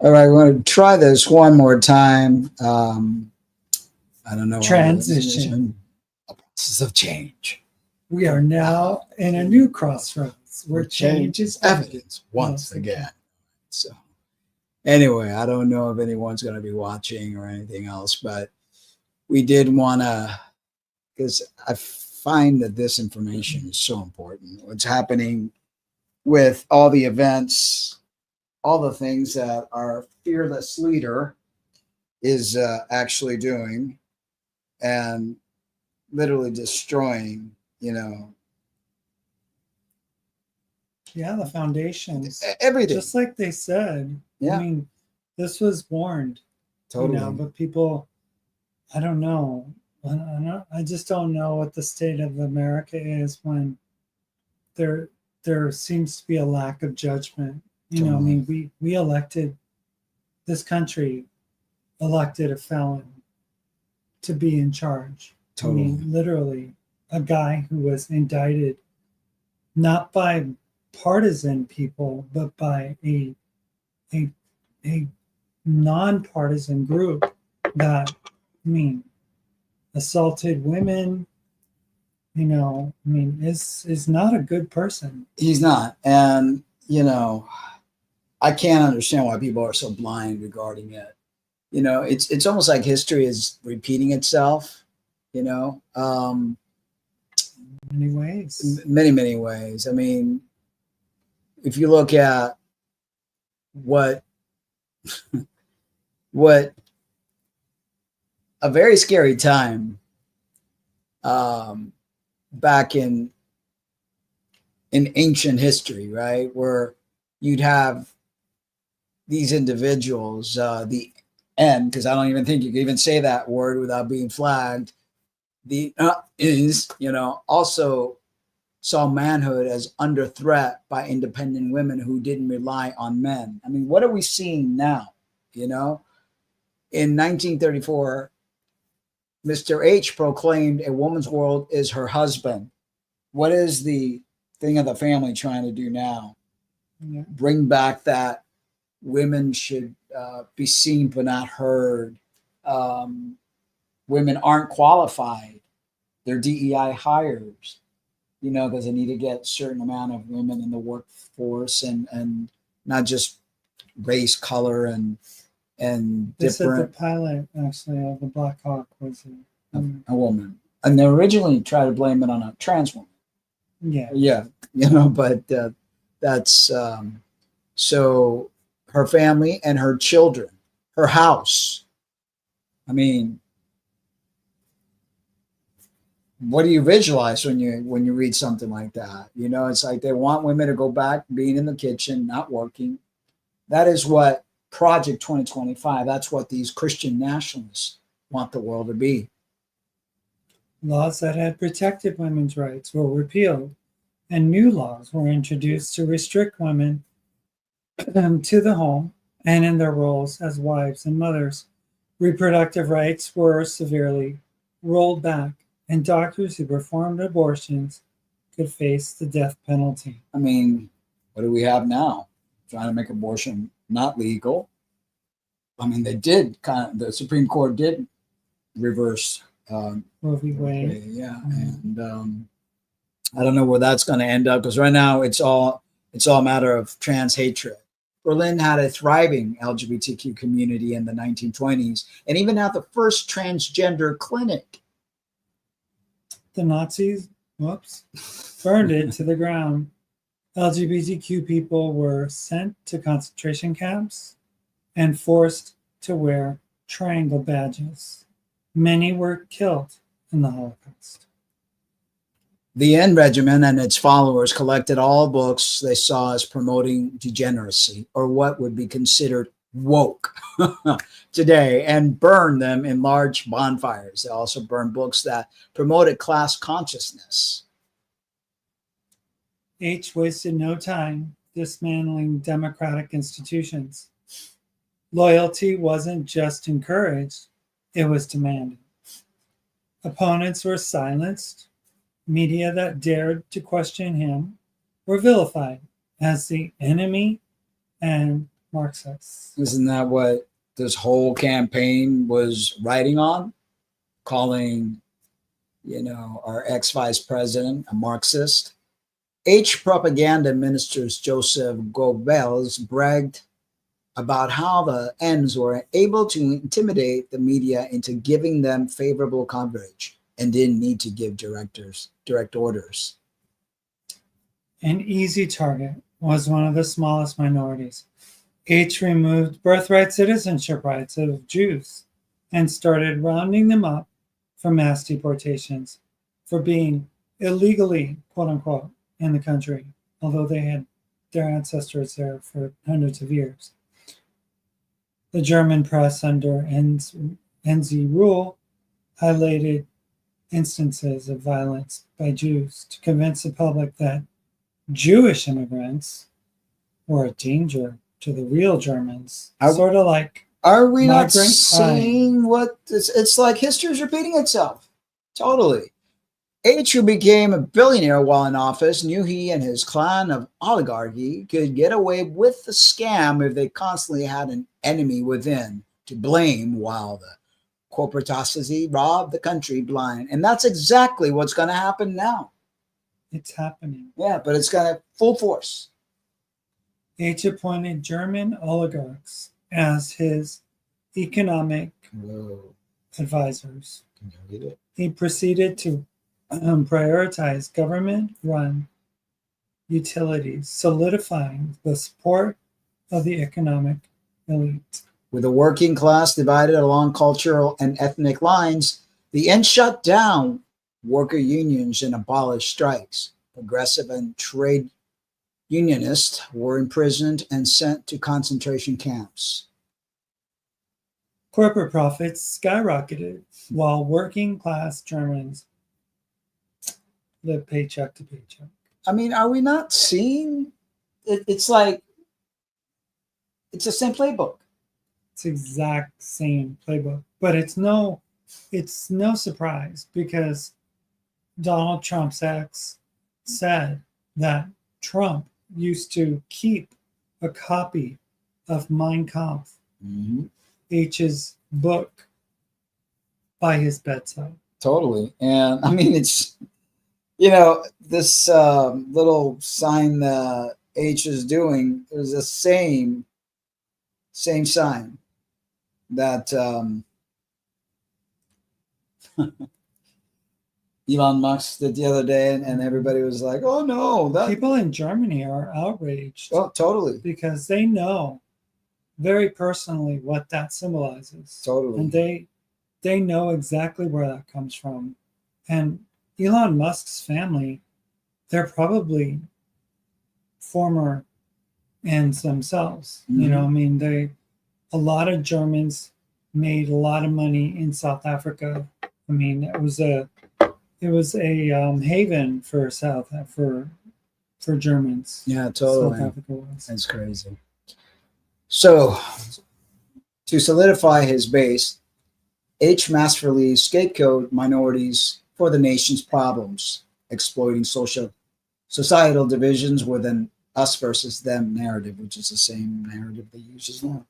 All right, we're going to try this one more time. I don't know. Transition. A process of change. We are now in a new crossroads where change is evidence once again. So, anyway, I don't know if anyone's going to be watching or anything else, but we did want to, because I find that this information is so important. What's happening with all the events, all the things that our fearless leader is actually doing and literally destroying, Yeah, the foundations. everything. Just like they said. Yeah. I mean, this was warned. Totally. But people, I don't know. I just don't know what the state of America is when there seems to be a lack of judgment. I mean, we elected, this country elected a felon to be in charge. Totally. I mean, literally, a guy who was indicted not by partisan people, but by a nonpartisan group that, assaulted women, is not a good person. He's not. And, I can't understand why people are so blind regarding it. It's almost like history is repeating itself, Many ways. Many ways. I mean, if you look at what a very scary time back in ancient history, right, where you'd have these individuals, the end, because I don't even think you can even say that word without being flagged, also saw manhood as under threat by independent women who didn't rely on men. I mean, what are we seeing now? In 1934, Mr. H proclaimed a woman's world is her husband. What is the thing of the family trying to do now? Yeah. Bring back that women should be seen but not heard. Women aren't qualified. They're DEI hires, because they need to get a certain amount of women in the workforce and not just race, color, and They said the different. pilot, actually, of the Black Hawk was A woman. And they originally tried to blame it on a trans woman. Yeah. But that's so her family and her children, her house. I mean, what do you visualize when you read something like that? It's like they want women to go back being in the kitchen, not working. That is what Project 2025, that's what these Christian nationalists want the world to be. Laws that had protected women's rights were repealed, and new laws were introduced to restrict women to the home and in their roles as wives and mothers. Reproductive rights were severely rolled back, and doctors who performed abortions could face the death penalty. I mean, what do we have now? Trying to make abortion not legal. I mean, they did the Supreme Court did reverse Roe v. Wade. Yeah. And I don't know where that's going to end up, because right now it's all a matter of trans hatred. Berlin had a thriving LGBTQ community in the 1920s, and even had the first transgender clinic. The Nazis, burned it to the ground. LGBTQ people were sent to concentration camps and forced to wear triangle badges. Many were killed in the Holocaust. The N Regiment and its followers collected all books they saw as promoting degeneracy, or what would be considered woke today, and burned them in large bonfires. They also burned books that promoted class consciousness. H wasted no time dismantling democratic institutions. Loyalty wasn't just encouraged, it was demanded. Opponents were silenced. Media that dared to question him were vilified as the enemy and Marxists. Isn't that what this whole campaign was writing on? Calling, our ex-vice president a Marxist. H propaganda ministers Joseph Goebbels bragged about how the Ns were able to intimidate the media into giving them favorable coverage and didn't need to give direct orders. An easy target was one of the smallest minorities. H removed birthright citizenship rights of Jews and started rounding them up for mass deportations for being illegally, quote unquote, in the country, although they had their ancestors there for hundreds of years. The German press under NZ rule highlighted instances of violence by Jews to convince the public that Jewish immigrants were a danger to the real Germans. Sort of like, are we not seeing what it's like? History is repeating itself. Totally. H, who became a billionaire while in office, knew he and his clan of oligarchy could get away with the scam if they constantly had an enemy within to blame while the corporatocracy robbed the country blind. And that's exactly what's going to happen now. It's happening. Yeah, but it's going to full force. H appointed German oligarchs as his economic advisors. Can you read it? He proceeded to prioritize government-run utilities, solidifying the support of the economic elite. With the working class divided along cultural and ethnic lines, the N shut down worker unions and abolished strikes. Progressive and trade unionists were imprisoned and sent to concentration camps. Corporate profits skyrocketed while working class Germans lived paycheck to paycheck. I mean, are we not seeing it? It's like it's the same playbook. It's the exact same playbook, but it's no surprise because Donald Trump's ex said that Trump used to keep a copy of Mein Kampf, H's book, by his bedside. Totally. And I mean, it's, this little sign that H is doing is the same sign that Elon Musk did the other day, and everybody was like, "Oh no!" People in Germany are outraged. Oh, totally, because they know very personally what that symbolizes. Totally, and they know exactly where that comes from. And Elon Musk's family, they're probably former ends themselves. I mean, a lot of Germans made a lot of money in South Africa. I mean, it was a haven for for Germans. Yeah, totally. South Africa was. That's crazy. So, to solidify his base, H masterfully scapegoat minorities for the nation's problems, exploiting societal divisions with an us versus them narrative, which is the same narrative they use now.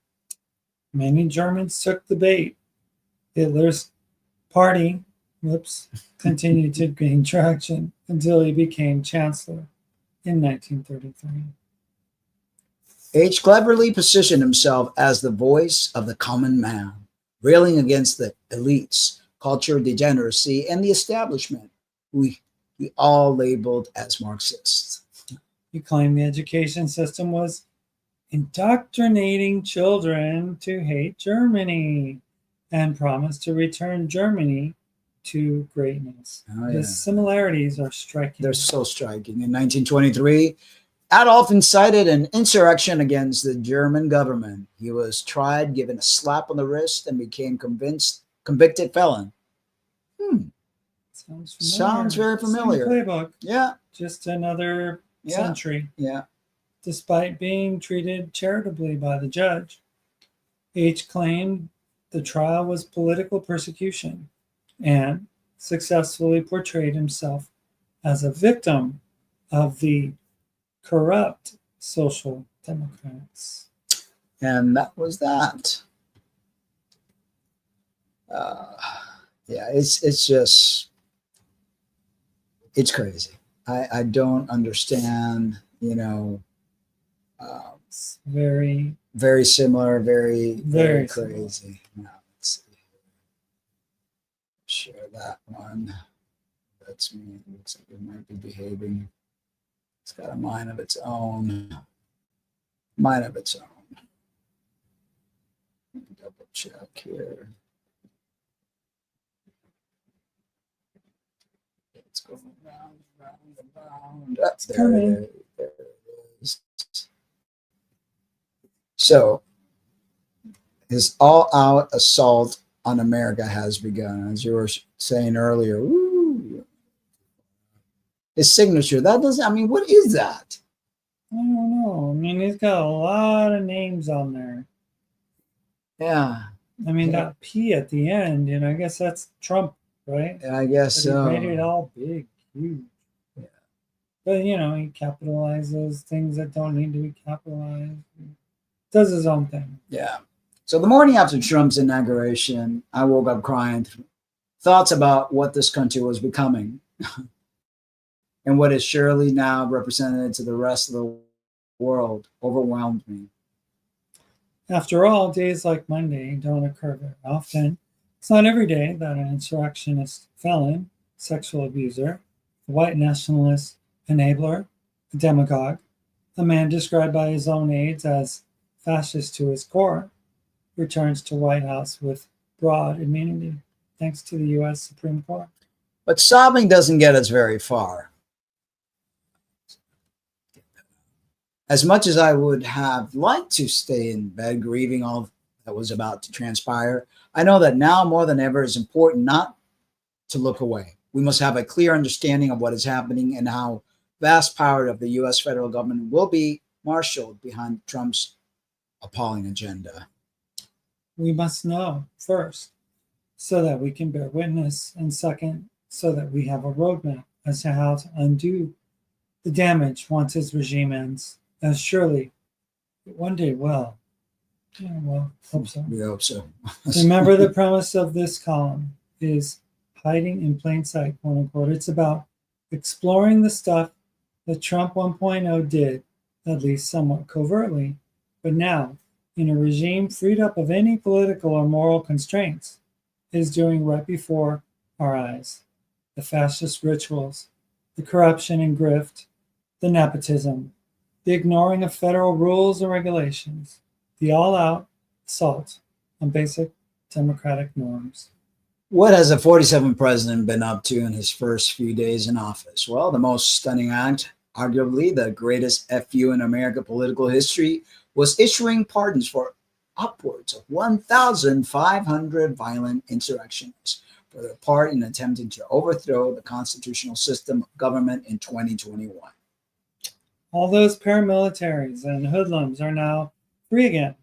Many Germans took the bait. Hitler's party continued to gain traction until he became chancellor in 1933. H cleverly positioned himself as the voice of the common man, railing against the elites, cultural degeneracy, and the establishment, who he all labeled as Marxists. He claimed the education system was indoctrinating children to hate Germany and promised to return Germany to greatness. Oh, yeah. The similarities are striking. They're so striking. In 1923, Adolf incited an insurrection against the German government. He was tried, given a slap on the wrist, and became convicted felon. Sounds very familiar. Same playbook. Yeah. Just another century. Yeah. Despite being treated charitably by the judge, H claimed the trial was political persecution and successfully portrayed himself as a victim of the corrupt Social Democrats. And that was that. Yeah, it's just it's crazy. I don't understand. It's very, Very similar, very very similar. crazy. Now, let's see. Share that one. That's me. It looks like it might be behaving. It's got a mind of its own. Mind of its own. Double check here. It's going round, round, and round. Oh, there it is. There it is. So, his all-out assault on America has begun, as you were saying earlier. Ooh. His signature. That doesn't. I mean, what is that? I don't know. I mean, he's got a lot of names on there. Yeah. I mean, Yeah. that P at the end, I guess that's Trump, right? I guess But so. he made it all big, huge. Yeah. But he capitalizes things that don't need to be capitalized. He does his own thing. Yeah. So the morning after Trump's inauguration, I woke up crying. Thoughts about what this country was becoming and what is surely now represented to the rest of the world overwhelmed me. After all, days like Monday don't occur very often. It's not every day that an insurrectionist, felon, sexual abuser, a white nationalist, enabler, a demagogue, a man described by his own aides as fascist to his core, returns to White House with broad immunity, thanks to the U.S. Supreme Court. But sobbing doesn't get us very far. As much as I would have liked to stay in bed grieving all that was about to transpire, I know that now more than ever it's important not to look away. We must have a clear understanding of what is happening and how vast power of the U.S. federal government will be marshaled behind Trump's appalling agenda. We must know, first, so that we can bear witness, and second, so that we have a roadmap as to how to undo the damage once his regime ends, as surely it one day will. Yeah, well, hope so. We hope so. Remember, the premise of this column is hiding in plain sight, quote unquote. It's about exploring the stuff that Trump 1.0 did, at least somewhat covertly, but now, in a regime freed up of any political or moral constraints, is doing right before our eyes. The fascist rituals, the corruption and grift, the nepotism, the ignoring of federal rules and regulations, the all-out assault on basic democratic norms. What has the 47th president been up to in his first few days in office? Well, the most stunning act, arguably the greatest FU in American political history, was issuing pardons for upwards of 1,500 violent insurrectionists for their part in attempting to overthrow the constitutional system of government in 2021. All those paramilitaries and hoodlums are now free again,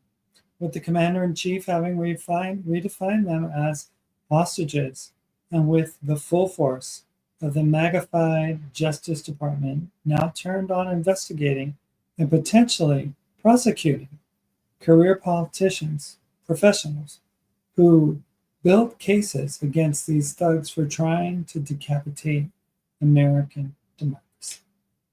with the commander-in-chief having redefined them as hostages, and with the full force of the magnified Justice Department now turned on investigating and potentially prosecuting career politicians, professionals, who built cases against these thugs for trying to decapitate American democracy.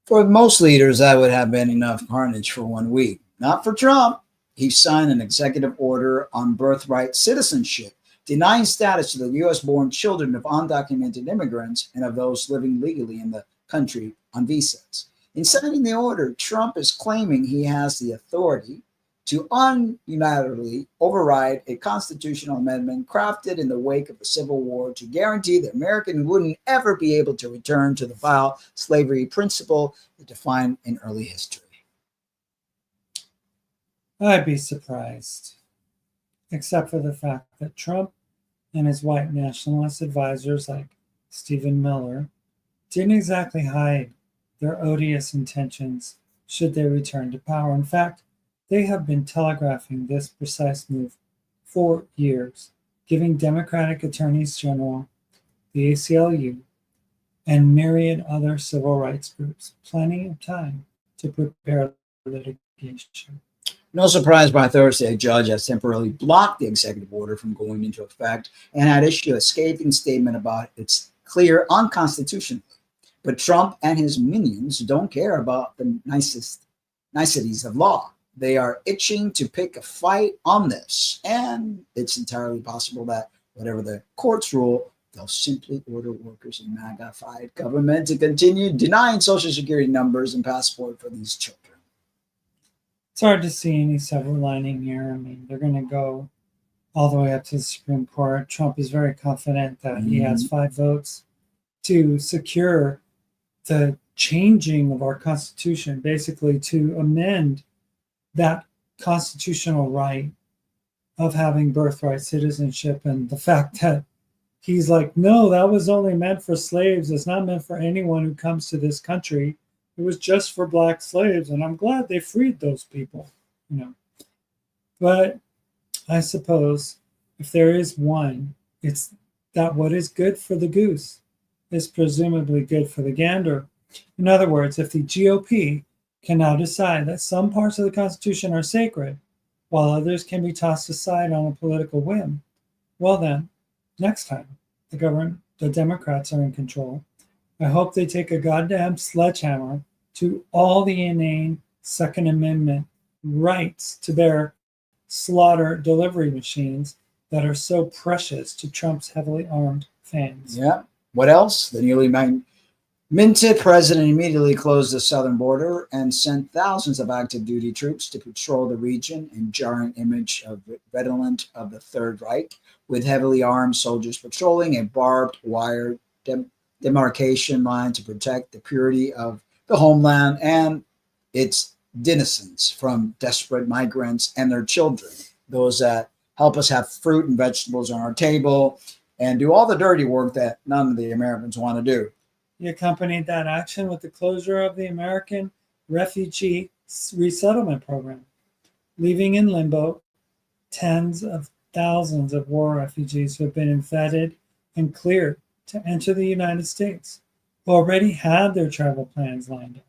For most leaders, that would have been enough carnage for 1 week. Not for Trump. He signed an executive order on birthright citizenship, denying status to the U.S.-born children of undocumented immigrants and of those living legally in the country on visas. In signing the order, Trump is claiming he has the authority to unilaterally override a constitutional amendment crafted in the wake of the Civil War to guarantee that Americans wouldn't ever be able to return to the vile slavery principle that defined in early history. I'd be surprised, except for the fact that Trump and his white nationalist advisors like Stephen Miller didn't exactly hide their odious intentions should they return to power. In fact, they have been telegraphing this precise move for years, giving Democratic attorneys general, the ACLU, and myriad other civil rights groups plenty of time to prepare litigation. No surprise, by Thursday, a judge has temporarily blocked the executive order from going into effect and had issued a scathing statement about its clear unconstitutional. But Trump and his minions don't care about the niceties of law. They are itching to pick a fight on this. And it's entirely possible that whatever the courts rule, they'll simply order workers in MAGA-fied government to continue denying Social Security numbers and passport for these children. It's hard to see any silver lining here. I mean, they're going to go all the way up to the Supreme Court. Trump is very confident that he has 5 votes to secure the changing of our Constitution, basically to amend that constitutional right of having birthright citizenship. And the fact that he's like, no, that was only meant for slaves. It's not meant for anyone who comes to this country. It was just for black slaves. And I'm glad they freed those people, you know. But I suppose if there is one, it's that what is good for the goose is presumably good for the gander. In other words, if the GOP can now decide that some parts of the Constitution are sacred, while others can be tossed aside on a political whim, well then, next time the Democrats are in control, I hope they take a goddamn sledgehammer to all the inane Second Amendment rights to their slaughter delivery machines that are so precious to Trump's heavily armed fans. Yeah. What else? The newly minted president immediately closed the southern border and sent thousands of active duty troops to patrol the region in jarring image of redolent of the Third Reich, with heavily armed soldiers patrolling a barbed wire demarcation line to protect the purity of the homeland and its denizens from desperate migrants and their children, those that help us have fruit and vegetables on our table and do all the dirty work that none of the Americans want to do. He accompanied that action with the closure of the American Refugee Resettlement Program, leaving in limbo tens of thousands of war refugees who have been vetted and cleared to enter the United States, who already had their travel plans lined up,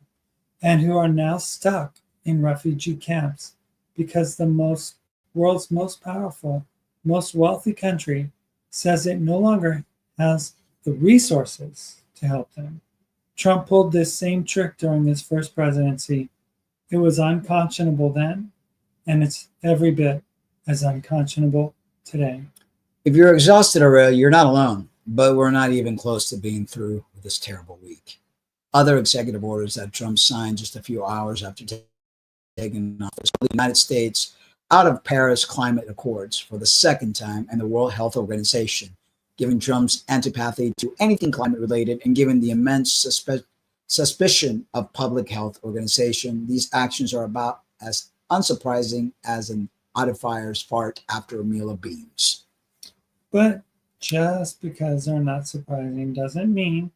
and who are now stuck in refugee camps because the world's most powerful, most wealthy country says it no longer has the resources to help them. Trump pulled this same trick during his first presidency. It was unconscionable then, and it's every bit as unconscionable today. If you're exhausted already, you're not alone, but we're not even close to being through with this terrible week. Other executive orders that Trump signed just a few hours after taking office: the United States out of Paris Climate Accords for the second time, and the World Health Organization, given Trump's antipathy to anything climate related and given the immense suspicion of public health organization. These actions are about as unsurprising as an audifier's fart after a meal of beans. But just because they're not surprising doesn't mean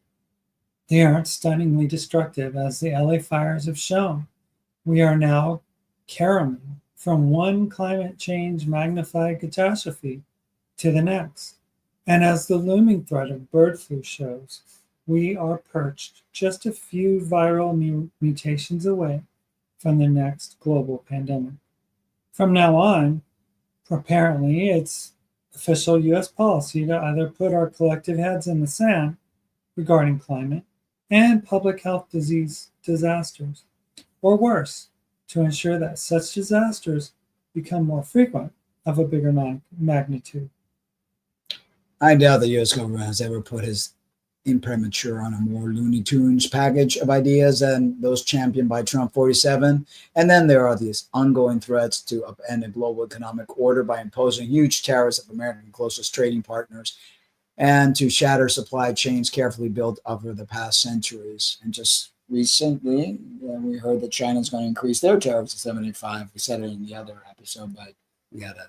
they aren't stunningly destructive, as the LA fires have shown. We are now caroling from one climate change magnified catastrophe to the next. And as the looming threat of bird flu shows, we are perched just a few viral mutations away from the next global pandemic. From now on, apparently, it's official U.S. policy to either put our collective heads in the sand regarding climate and public health disease disasters, or worse, to ensure that such disasters become more frequent of a bigger magnitude. I doubt the U.S. government has ever put his imprimatur on a more Looney Tunes package of ideas than those championed by Trump 47. And then there are these ongoing threats to upend a global economic order by imposing huge tariffs of America's closest trading partners and to shatter supply chains carefully built over the past centuries. And just recently, we heard that China's going to increase their tariffs to 75. We said it in the other episode, but we got to,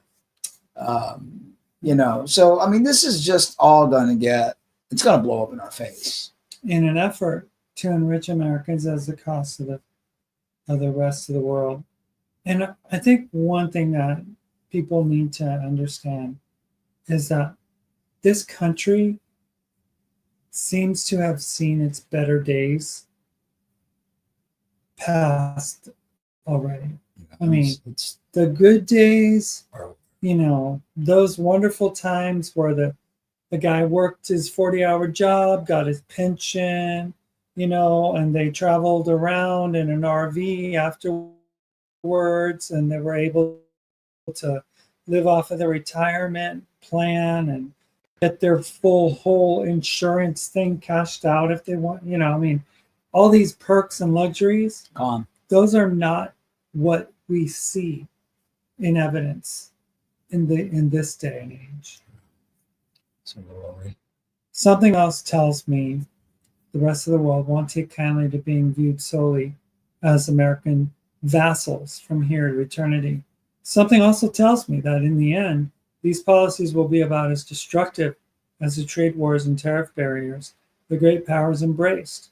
so, I mean, this is just all going to it's going to blow up in our face. In an effort to enrich Americans at the cost of the rest of the world. And I think one thing that people need to understand is that this country seems to have seen its better days past already. I mean, it's the good days, those wonderful times where the guy worked his 40-hour job, got his pension, and they traveled around in an RV afterwards, and they were able to live off of their retirement plan and get their whole insurance thing cashed out if they want, all these perks and luxuries, gone. those are not what we see in evidence in this day and age. Absolutely. Something else tells me the rest of the world won't take kindly to being viewed solely as American vassals from here to eternity. Something also tells me that in the end, these policies will be about as destructive as the trade wars and tariff barriers the great powers embraced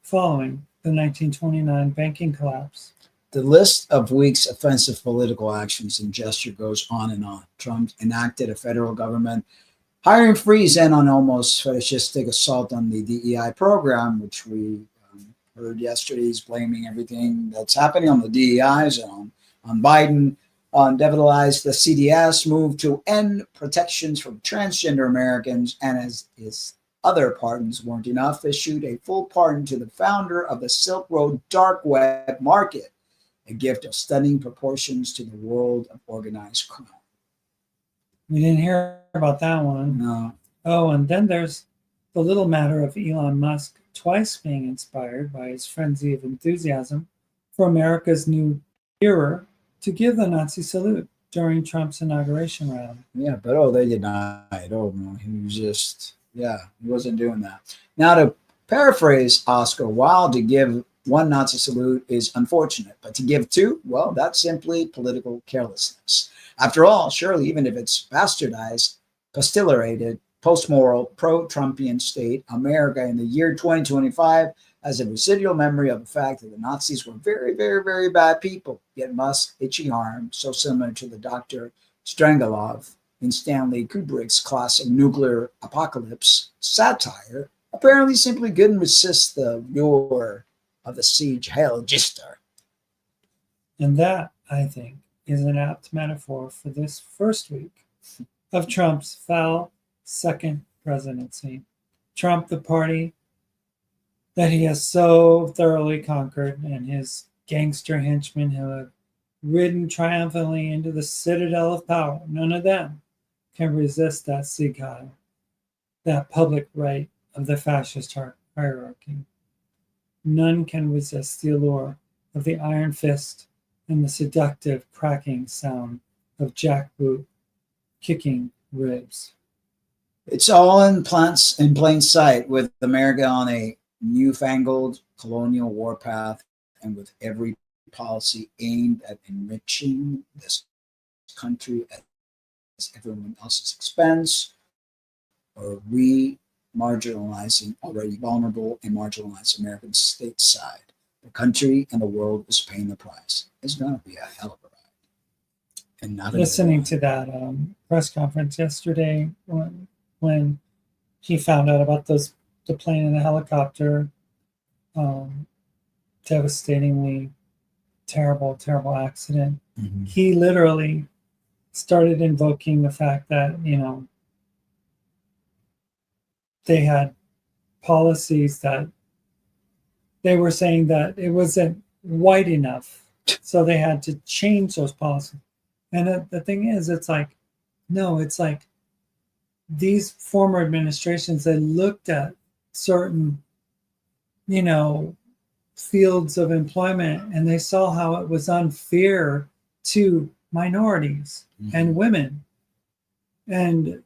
following the 1929 banking collapse. The list of week's offensive political actions and gesture goes on and on. Trump enacted a federal government hiring freeze and on almost fetishistic assault on the DEI program, which we heard yesterday. He's blaming everything that's happening on the DEIs and on Biden. Devilize the CDS move to end protections from transgender Americans, and as his other pardons weren't enough, issued a full pardon to the founder of the Silk Road dark web market, a gift of stunning proportions to the world of organized crime. We didn't hear about that one. No. Oh, and then there's the little matter of Elon Musk twice being inspired by his frenzy of enthusiasm for America's new era to give the Nazi salute during Trump's inauguration rally. Yeah, but they denied. Oh no, he was just he wasn't doing that. Now, to paraphrase Oscar Wilde, to give one Nazi salute is unfortunate, but to give two, well, that's simply political carelessness. After all, surely, even if it's bastardized, pastillated, post-moral, pro-Trumpian state, America in the year 2025 has a residual memory of the fact that the Nazis were very, very, very bad people. Yet Musk's itchy arm, so similar to the Dr. Strangelov in Stanley Kubrick's classic nuclear apocalypse satire, apparently simply couldn't resist the lure of the siege Hail Gister. And that, I think, is an apt metaphor for this first week of Trump's foul second presidency. Trump, the party that he has so thoroughly conquered, and his gangster henchmen who have ridden triumphantly into the citadel of power, none of them can resist that Sieg Heil, that public right of the fascist hierarchy. None can resist the allure of the iron fist and the seductive cracking sound of jackboot kicking ribs. It's all in plain sight, with America on a newfangled colonial warpath and with every policy aimed at enriching this country at everyone else's expense, or marginalizing already vulnerable and marginalized American stateside. The country and the world is paying the price. It's going to be a hell of a ride. And not listening to that press conference yesterday when he found out about the plane and the helicopter, devastatingly terrible accident. Mm-hmm. He literally started invoking the fact that they had policies that they were saying that it wasn't white enough, so they had to change those policies. And the thing is, it's like, no, it's like these former administrations, they looked at certain, fields of employment, and they saw how it was unfair to minorities and women and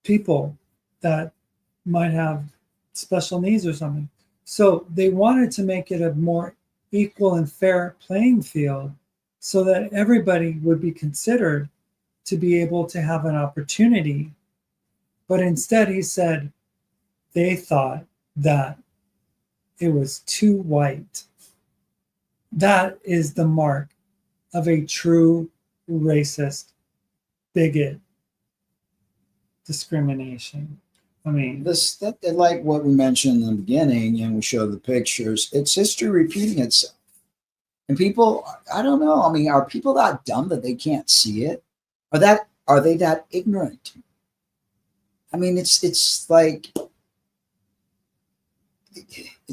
people that might have special needs or something. So they wanted to make it a more equal and fair playing field so that everybody would be considered to be able to have an opportunity. But instead, he said they thought that it was too white. That is the mark of a true racist, bigot, discrimination. I mean, that like what we mentioned in the beginning, and we show the pictures. It's history repeating itself. And people, I don't know. I mean, are people that dumb that they can't see it? Are they that ignorant? I mean, it's like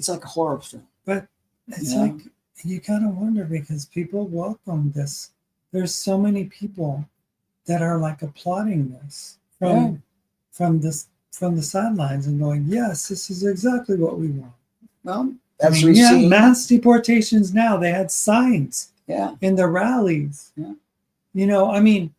a horror film. But it's You like know? you kind of wonder because people welcome this. There's so many people that are like applauding this Yeah. from the sidelines and going, yes, this is exactly what we want. Well, I as mean, we yeah, see, mass deportations now. They had signs yeah, in the rallies. Yeah. You know, I mean,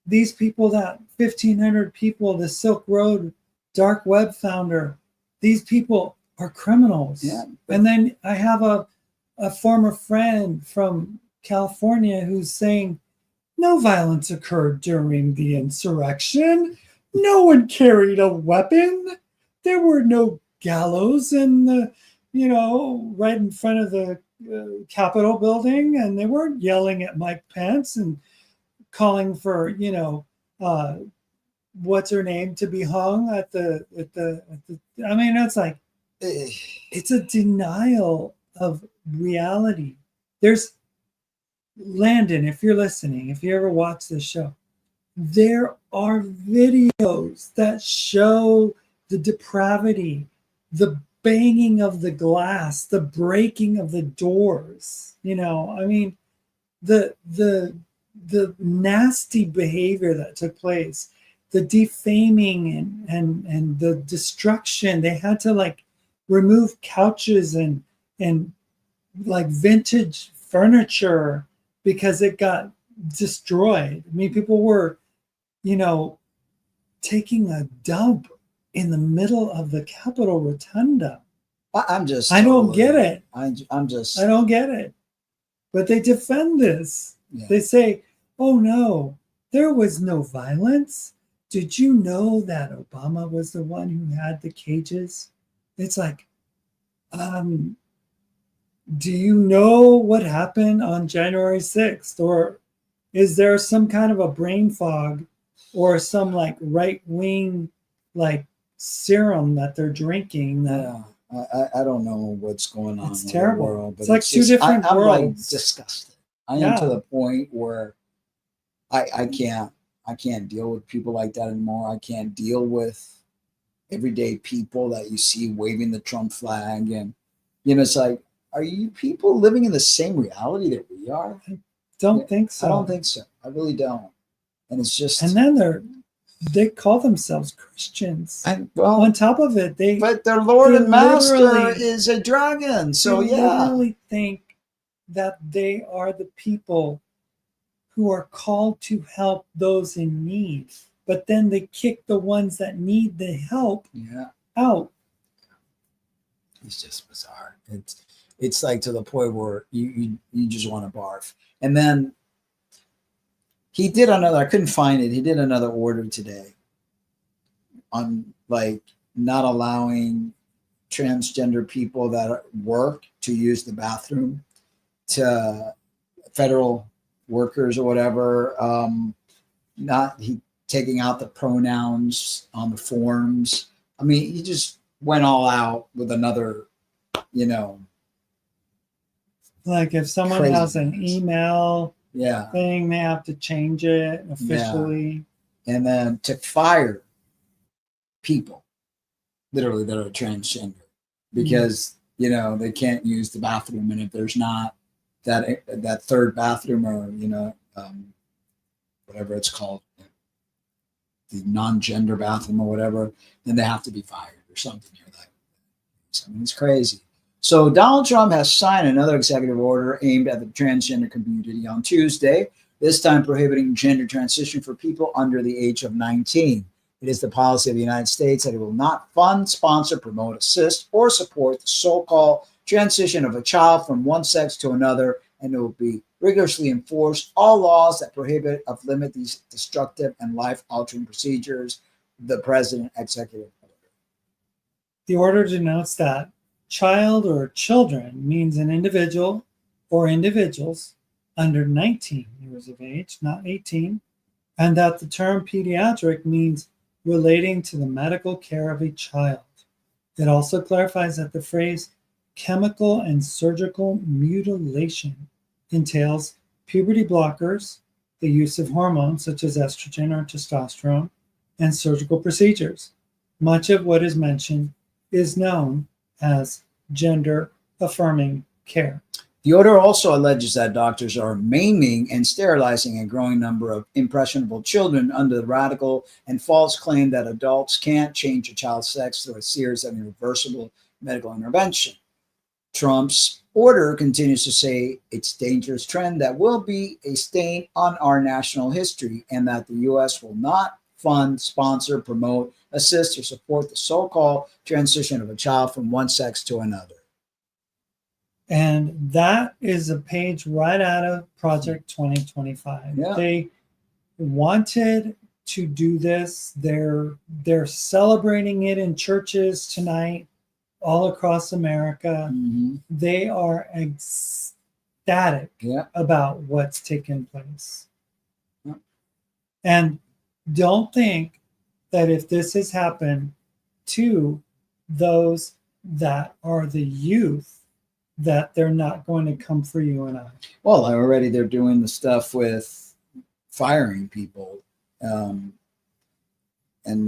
these people, that 1,500 people, the Silk Road dark web founder, these people are criminals. yeah. And then I have a former friend from California who's saying, no violence occurred during the insurrection. No one carried a weapon. There were no gallows in the, right in front of the Capitol building, and they weren't yelling at Mike Pence and calling for, uh, what's her name to be hung at the. I mean, it's like it's a denial of reality. There's Landon, if you're listening, if you ever watch this show, there are videos that show the depravity, the banging of the glass, the breaking of the doors. I mean, the nasty behavior that took place, the defaming and the destruction. They had to like remove couches and like vintage furniture because it got destroyed. I mean, people were, taking a dump in the middle of the Capitol Rotunda. I'm just. I don't get it. I'm just. I don't get it. But they defend this. Yeah. They say, oh no, there was no violence. Did you know that Obama was the one who had the cages? It's like, do you know what happened on January 6th? Or is there some kind of a brain fog or some like right wing like serum that they're drinking? I don't know what's going on It's in terrible. the world. But it's like two different I'm worlds. like disgusted. I am to the point where I can't deal with people like that anymore. I can't deal with everyday people that you see waving the Trump flag. And, it's like, are you people living in the same reality that we are? Don't think so. I don't think so. I really don't. And it's just. And then they call themselves Christians. On top of it, but their Lord and Master is a dragon. So they literally think that they are the people who are called to help those in need. But then they kick the ones that need the help out. It's just bizarre. It's like to the point where you just want to barf. And then he did another, I couldn't find it. He did another order today on like not allowing transgender people that work to use the bathroom, to federal workers or whatever. He taking out the pronouns on the forms. I mean, he just went all out with another, like if someone has an email thing, they have to change it officially. Yeah. And then to fire people literally that are transgender because, they can't use the bathroom. And if there's not that third bathroom or, whatever it's called, the non-gender bathroom or whatever, then they have to be fired or something near that. So, it's crazy. So Donald Trump has signed another executive order aimed at the transgender community on Tuesday, this time prohibiting gender transition for people under the age of 19. It is the policy of the United States that it will not fund, sponsor, promote, assist, or support the so-called transition of a child from one sex to another, and it will be rigorously enforce all laws that prohibit or limit these destructive and life-altering procedures. The president executive order. The order denotes that child or children means an individual or individuals under 19 years of age, not 18, and that the term pediatric means relating to the medical care of a child. It also clarifies that the phrase chemical and surgical mutilation entails puberty blockers, the use of hormones such as estrogen or testosterone, and surgical procedures. Much of what is mentioned is known as gender affirming care. The order also alleges that doctors are maiming and sterilizing a growing number of impressionable children under the radical and false claim that adults can't change a child's sex through a series of irreversible medical intervention. Trump's order continues to say it's a dangerous trend that will be a stain on our national history and that the U.S. will not fund, sponsor, promote, assist, or support the so-called transition of a child from one sex to another. And that is a page right out of Project 2025. Yeah. They wanted to do this. They're celebrating it in churches tonight all across America. Mm-hmm. They are ecstatic about what's taken place. Yeah. And don't think that if this has happened to those that are the youth, that they're not going to come for you and I. Well, already they're doing the stuff with firing people and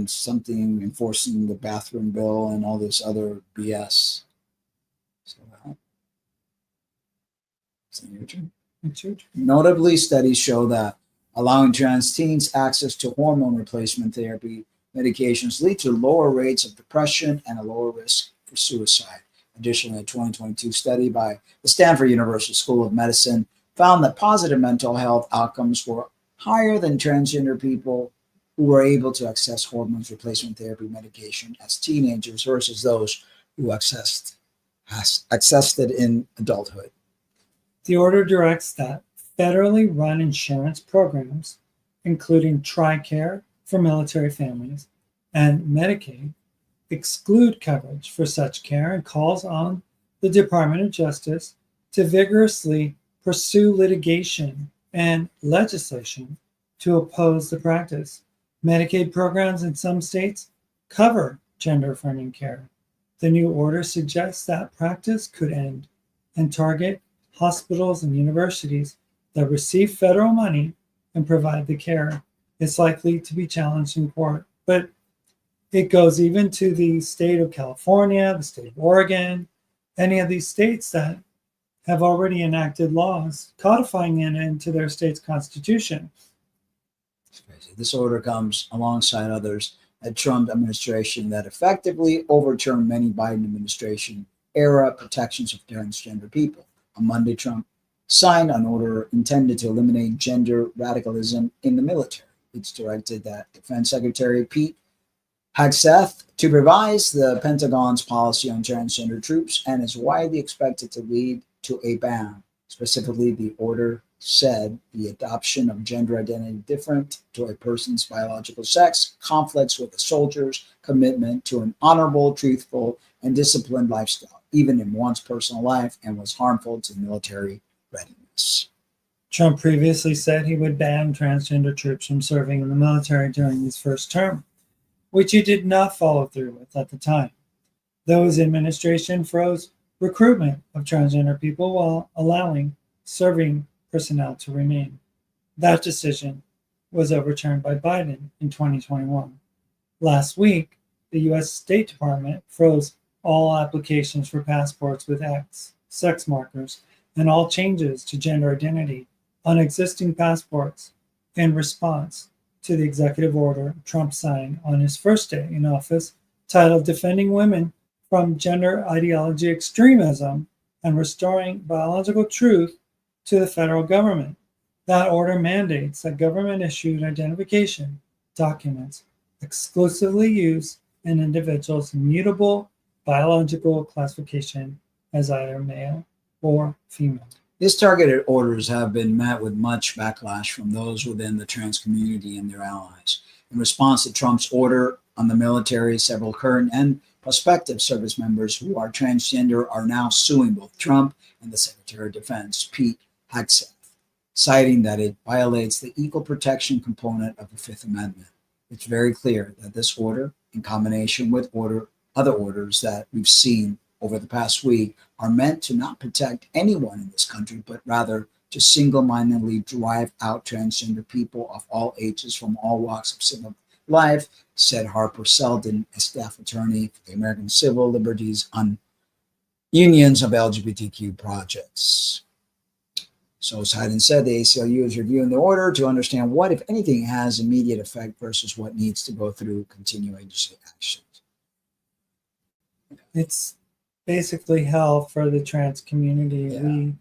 something enforcing the bathroom bill and all this other BS. So, is that your turn? It's your turn. Notably, studies show that allowing trans teens access to hormone replacement therapy medications lead to lower rates of depression and a lower risk for suicide. Additionally, a 2022 study by the Stanford University School of Medicine found that positive mental health outcomes were higher than transgender people who were able to access hormone replacement therapy medication as teenagers versus those who accessed it in adulthood. The order directs that federally run insurance programs, including TRICARE for military families and Medicaid, exclude coverage for such care and calls on the Department of Justice to vigorously pursue litigation and legislation to oppose the practice. Medicaid programs in some states cover gender affirming care. The new order suggests that practice could end and target hospitals and universities that receive federal money and provide the care. It's likely to be challenged in court, but it goes even to the state of California, the state of Oregon, any of these states that have already enacted laws codifying it into their state's constitution. It's crazy. This order comes alongside others at Trump administration that effectively overturned many Biden administration era protections of transgender people. On Monday, Trump signed an order intended to eliminate gender radicalism in the military. It's directed that Defense Secretary Pete Hegseth to revise the Pentagon's policy on transgender troops and is widely expected to lead to a ban. Specifically, the order said the adoption of gender identity different to a person's biological sex conflicts with a soldier's commitment to an honorable, truthful, and disciplined lifestyle, even in one's personal life, and was harmful to military readiness. Trump previously said he would ban transgender troops from serving in the military during his first term, which he did not follow through with at the time. Though his administration froze recruitment of transgender people while allowing serving personnel to remain. That decision was overturned by Biden in 2021. Last week, the U.S. State Department froze all applications for passports with X sex markers and all changes to gender identity on existing passports in response to the executive order Trump signed on his first day in office, titled Defending Women from Gender Ideology Extremism and Restoring Biological Truth to the Federal Government. That order mandates that government-issued identification documents exclusively use an individual's mutable biological classification as either male or female. These targeted orders have been met with much backlash from those within the trans community and their allies. In response to Trump's order on the military, several current and prospective service members who are transgender are now suing both Trump and the Secretary of Defense, Pete Hegseth, citing that it violates the equal protection component of the Fifth Amendment. It's very clear that this order, in combination with other orders that we've seen over the past week, are meant to not protect anyone in this country, but rather to single-mindedly drive out transgender people of all ages from all walks of civil life, said Harper Seldon, a staff attorney for the American Civil Liberties Unions of LGBTQ projects. So as Hayden said, the ACLU is reviewing the order to understand what, if anything, has immediate effect versus what needs to go through continuing agency action. It's basically hell for the trans community. Yeah. We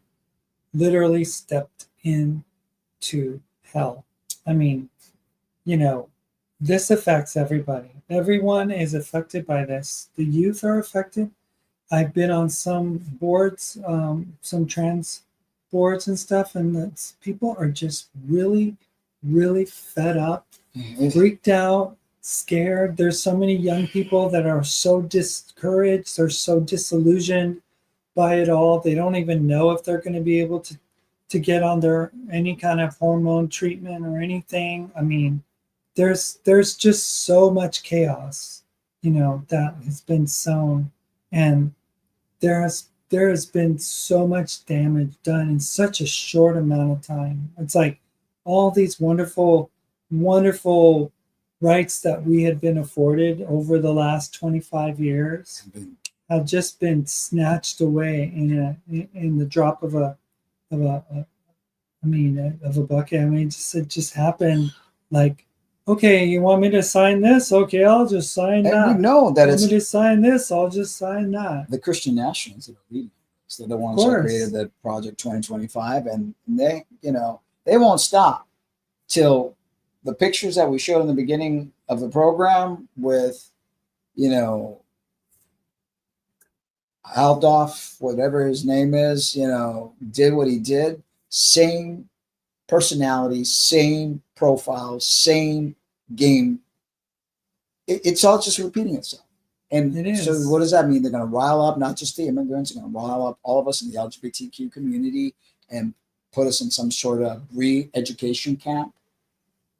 literally stepped into hell. I mean, you know, this affects everybody. Everyone is affected by this. The youth are affected. I've been on some boards, some trans boards and stuff, and people are just really, really fed up, freaked out, scared. There's so many young people that are so discouraged, they're so disillusioned by it all. They don't even know if they're going to be able to get on their any kind of hormone treatment or anything. I mean, there's just so much chaos, that has been sown, and there has been so much damage done in such a short amount of time. It's like all these wonderful, wonderful rights that we had been afforded over the last 25 years have just been snatched away in the drop of a bucket. I mean, it just happened. Like, okay, you want me to sign this? Okay, I'll just sign that. And we know that want me to sign this? I'll just sign that. The Christian nationalists that are leading. So they're the ones that created the Project 2025, and they won't stop till the pictures that we showed in the beginning of the program with, Aldoff, whatever his name is, did what he did. Same personality, same profile, same game. It's all just repeating itself. And it is. So what does that mean? They're going to rile up not just the immigrants, they're going to rile up all of us in the LGBTQ community and put us in some sort of re-education camp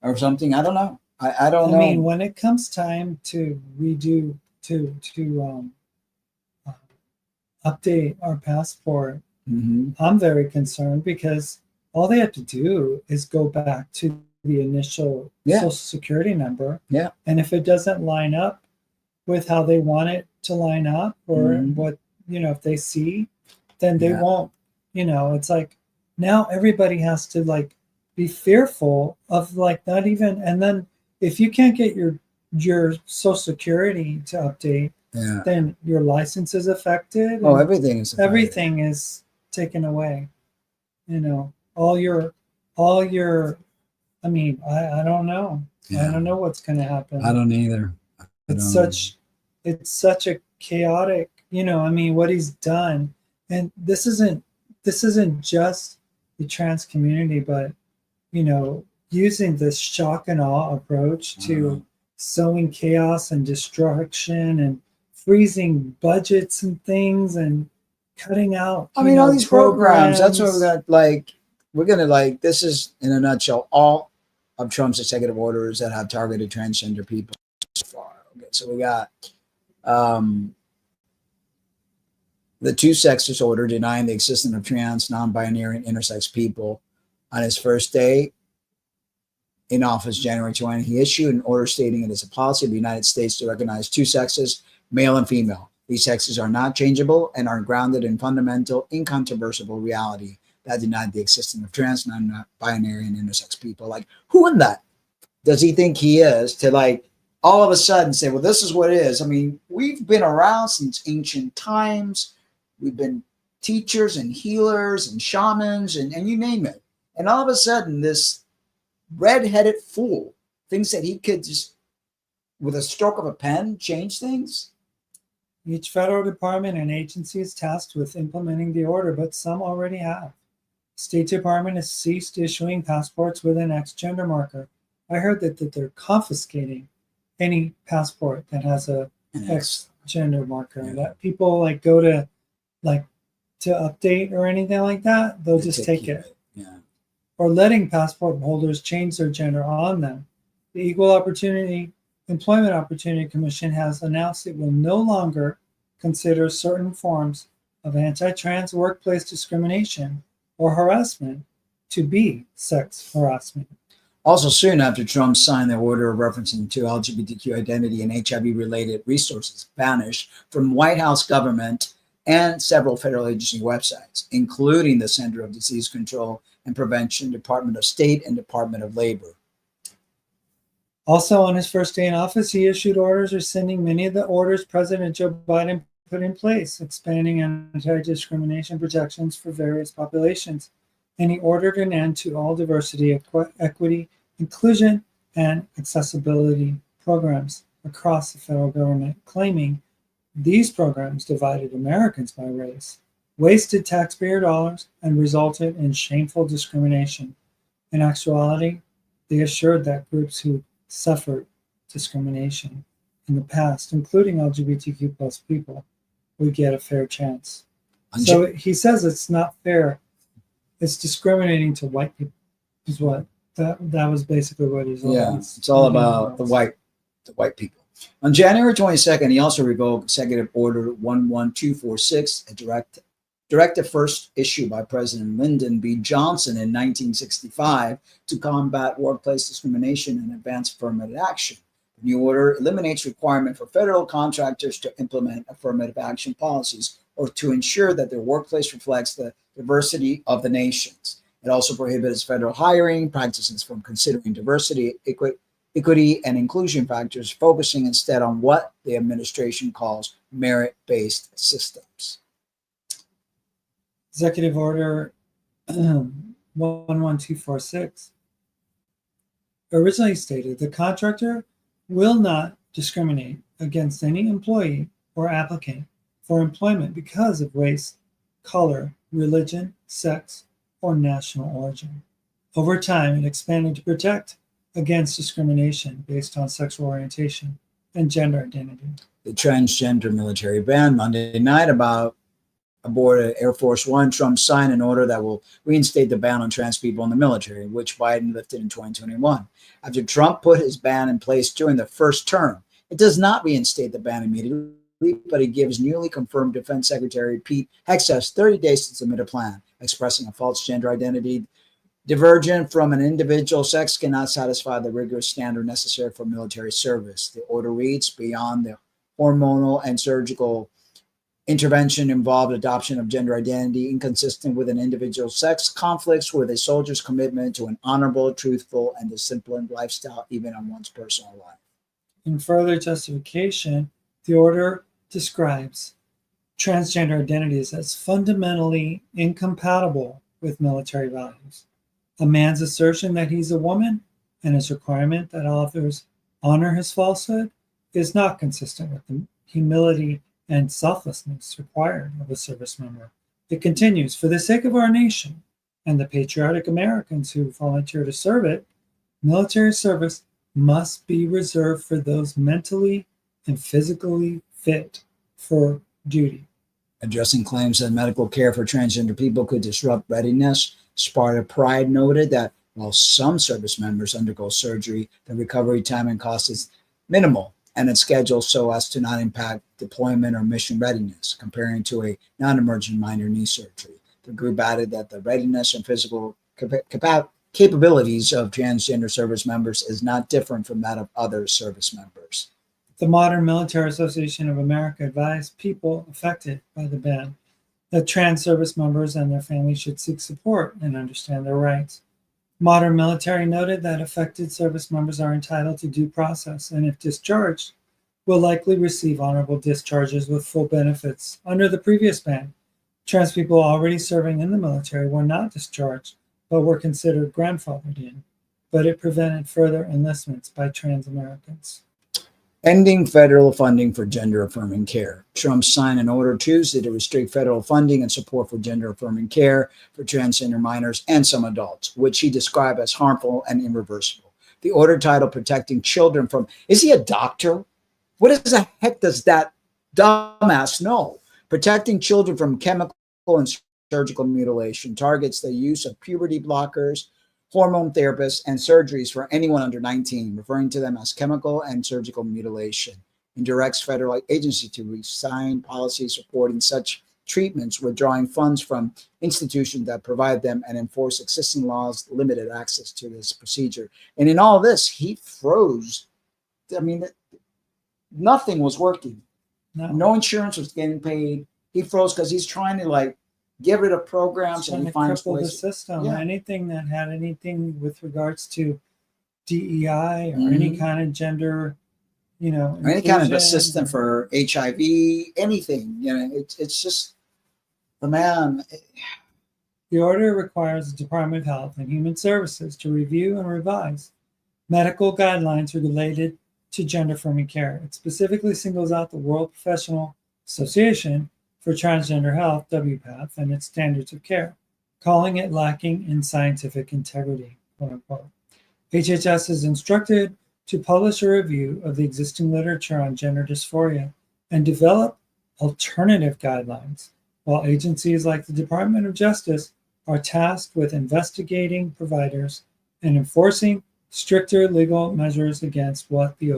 or something. I don't know. I don't know. I mean, when it comes time to redo, to update our passport, I'm very concerned because all they have to do is go back to the initial social security number. Yeah. And if it doesn't line up with how they want it to line up or what, if they see, then they won't, it's like now everybody has to be fearful of not even, and then if you can't get your social security to update, then your license is affected. Oh, everything is affected. Everything is taken away. All your I mean, I don't know. I don't know what's going to happen. I don't either. It's such a chaotic, what he's done. And this isn't just the trans community, but, using this shock and awe approach to sowing chaos and destruction and freezing budgets and things and cutting out. All these programs. That's what we're going to this is in a nutshell, all of Trump's executive orders that have targeted transgender people so far. Okay, so we got the two sexes order denying the existence of trans, non-binary, and intersex people. On his first day in office, January 20, he issued an order stating it is a policy of the United States to recognize two sexes, male and female. These sexes are not changeable and are grounded in fundamental, incontrovertible reality that denied the existence of trans, non-binary, and intersex people. Who in that does he think he is to all of a sudden say, well, this is what it is? I mean, we've been around since ancient times. We've been teachers and healers and shamans and you name it. And all of a sudden, this red-headed fool thinks that he could just, with a stroke of a pen, change things. Each federal department and agency is tasked with implementing the order, but some already have. State Department has ceased issuing passports with an X gender marker. I heard that they're confiscating any passport that has an X gender marker. Yeah. That people go to update or anything like that, they'll just take it. Yeah. Or letting passport holders change their gender on them. The Equal Opportunity Employment Opportunity Commission has announced it will no longer consider certain forms of anti-trans workplace discrimination or harassment to be sex harassment. Also, soon after Trump signed the order referencing to LGBTQ identity and HIV-related resources vanished from White House government and several federal agency websites, including the Center of Disease Control and Prevention, Department of State, and Department of Labor. Also, on his first day in office, he issued orders rescinding many of the orders President Joe Biden put in place, expanding anti-discrimination protections for various populations. And he ordered an end to all diversity, equity, inclusion, and accessibility programs across the federal government, claiming these programs divided Americans by race, wasted taxpayer dollars, and resulted in shameful discrimination. In actuality, they assured that groups who suffered discrimination in the past, including LGBTQ plus people, would get a fair chance. So he says it's not fair. It's discriminating to white people, is what that was basically what he's. Yeah, it's all about the white people. On January 22nd, he also revoked Executive Order 11246, a directive first issued by President Lyndon B. Johnson in 1965 to combat workplace discrimination and advance affirmative action. The new order eliminates requirement for federal contractors to implement affirmative action policies or to ensure that their workplace reflects the diversity of the nations. It also prohibits federal hiring practices from considering diversity, equity, and inclusion factors, focusing instead on what the administration calls merit-based systems. Executive Order 11246 originally stated the contractor will not discriminate against any employee or applicant for employment because of race, color, religion, sex, or national origin. Over time, it expanded to protect against discrimination based on sexual orientation and gender identity. The transgender military ban Monday night aboard Air Force One. Trump signed an order that will reinstate the ban on trans people in the military, which Biden lifted in 2021. After Trump put his ban in place during the first term, it does not reinstate the ban immediately, but it gives newly confirmed Defense Secretary Pete Hegseth 30 days to submit a plan. Expressing a false gender identity divergent from an individual sex cannot satisfy the rigorous standard necessary for military service. The order reads, beyond the hormonal and surgical intervention involved adoption of gender identity inconsistent with an individual's sex conflicts with a soldier's commitment to an honorable, truthful, and disciplined lifestyle, even on one's personal life. In further justification, the order describes transgender identities as fundamentally incompatible with military values. A man's assertion that he's a woman and his requirement that others honor his falsehood is not consistent with the humility and selflessness required of a service member. It continues, for the sake of our nation and the patriotic Americans who volunteer to serve it, military service must be reserved for those mentally and physically fit for duty. Addressing claims that medical care for transgender people could disrupt readiness, Sparta Pride noted that while some service members undergo surgery, the recovery time and cost is minimal, and it's scheduled so as to not impact deployment or mission readiness, comparing to a non-emergent minor knee surgery. The group added that the readiness and physical capabilities of transgender service members is not different from that of other service members. The Modern Military Association of America advised people affected by the ban that trans service members and their families should seek support and understand their rights. Modern Military noted that affected service members are entitled to due process and, if discharged, will likely receive honorable discharges with full benefits. Under the previous ban, trans people already serving in the military were not discharged, but were considered grandfathered in, but it prevented further enlistments by trans Americans. Ending federal funding for gender-affirming care. Trump signed an order Tuesday to restrict federal funding and support for gender-affirming care for transgender minors and some adults, which he described as harmful and irreversible. The order titled Protecting Children from... Is he a doctor? What the heck does that dumbass know? Protecting children from chemical and surgical mutilation targets the use of puberty blockers, hormone therapists, and surgeries for anyone under 19, referring to them as chemical and surgical mutilation, and directs federal agencies to resign policies supporting such treatments, withdrawing funds from institutions that provide them and enforce existing laws limited access to this procedure. And in all this, he froze. I mean, nothing was working. No insurance was getting paid. He froze because he's trying to like get rid of programs and he finds cripple the ways. system. Yeah. Anything that had anything with regards to DEI or any kind of gender, Or any kind of inclusion assistance for HIV, anything. It's just the man. The order requires the Department of Health and Human Services to review and revise medical guidelines related to gender-affirming care. It specifically singles out the World Professional Association for Transgender Health, WPATH, and its standards of care, calling it lacking in scientific integrity, quote unquote. HHS is instructed to publish a review of the existing literature on gender dysphoria and develop alternative guidelines, while agencies like the Department of Justice are tasked with investigating providers and enforcing stricter legal measures against what the